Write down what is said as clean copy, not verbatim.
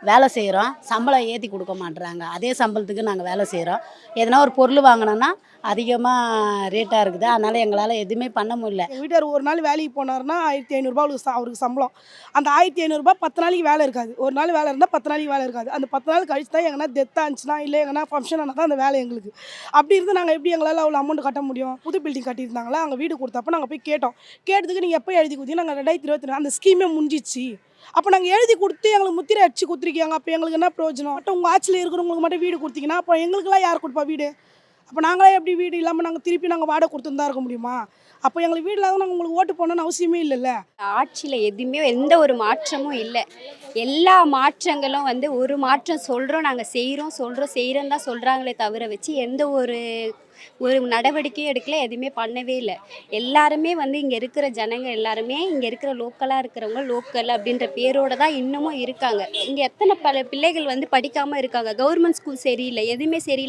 வேலை செய்கிறோம், சம்பளம் ஏற்றி கொடுக்க மாட்றாங்க. அதே சம்பளத்துக்கு நாங்கள் வேலை செய்கிறோம். எதனா ஒரு பொருள் வாங்கினோன்னா அதிகமாக ரேட்டாக இருக்குது. அதனால் எங்களால் எதுவுமே பண்ண முடியல. எங்கள் வீட்டார் ஒரு நாள் வேலைக்கு போனார்னா 1500 அவருக்கு சம்பளம். அந்த 1500 10 நாளைக்கு வேலை இருக்காது. ஒரு நாள் வேலை இருந்தால் 10 நாளைக்கு வேலை இருக்காது. அந்த 10 நாள் கழிச்சு தான் எங்கன்னா டெத்தாக இருந்துச்சுன்னா இல்லை எங்கன்னா ஃபங்க்ஷன் ஆனால் தான் அந்த வேலை எங்களுக்கு. அப்படி இருந்து நாங்கள் எப்படி எங்களால் அவ்வளோ அமௌண்ட் கட்ட முடியும்? புது பில்டிங் கட்டியிருந்தாங்களா, அங்கே வீடு கொடுத்தப்ப நாங்கள் போய் கேட்டோம். கேட்டதுக்கு நீங்கள் எப்போ எழுதி கொடுத்தீங்க? நாங்கள் 2022 அந்த ஸ்கீமே முடிஞ்சிச்சு. அப்போ நாங்கள் எழுதி கொடுத்து எங்களுக்கு முத்திரை அடிச்சு கொடுத்துருக்கீங்க. அப்போ எங்களுக்கு என்ன பிரயோஜனம்? மட்டும் உங்கள் ஆட்சியில் இருக்கிறவங்களுக்கு மட்டும் வீடு கொடுத்தீங்கன்னா அப்போ எங்களுக்கெல்லாம் யார் கொடுப்பா வீடு? அப்போ நாங்களே எப்படி வீடு இல்லாமல் நாங்கள் திருப்பி நாங்கள் வாடகை கொடுத்துன்னு தான் இருக்க முடியுமா? அப்போ எங்களுக்கு வீடு இல்லாத நாங்கள் உங்களுக்கு ஓட்டு போடணும்னு அவசியமே இல்லைல்ல. ஆட்சியில் எதுவுமே எந்த ஒரு மாற்றமும் இல்லை. எல்லா மாற்றங்களும் ஒரு மாற்றம் சொல்கிறோம், நாங்கள் செய்கிறோம் தான் சொல்கிறாங்களே தவிர வச்சு எந்த ஒரு ஒரு நடவடிக்கையும் எடுக்கல, எதுவுமே பண்ணவே இல்லை. எல்லாருமே இங்கே இருக்கிற ஜனங்க எல்லாருமே இங்கே இருக்கிற லோக்கலாக இருக்கிறவங்க லோக்கல் அப்படின்ற பேரோடு தான் இன்னமும் இருக்காங்க. இங்கே எத்தனை பல பிள்ளைகள் படிக்காமல் இருக்காங்க. கவர்மெண்ட் ஸ்கூல் சரியில்லை, எதுவுமே சரியில்லை.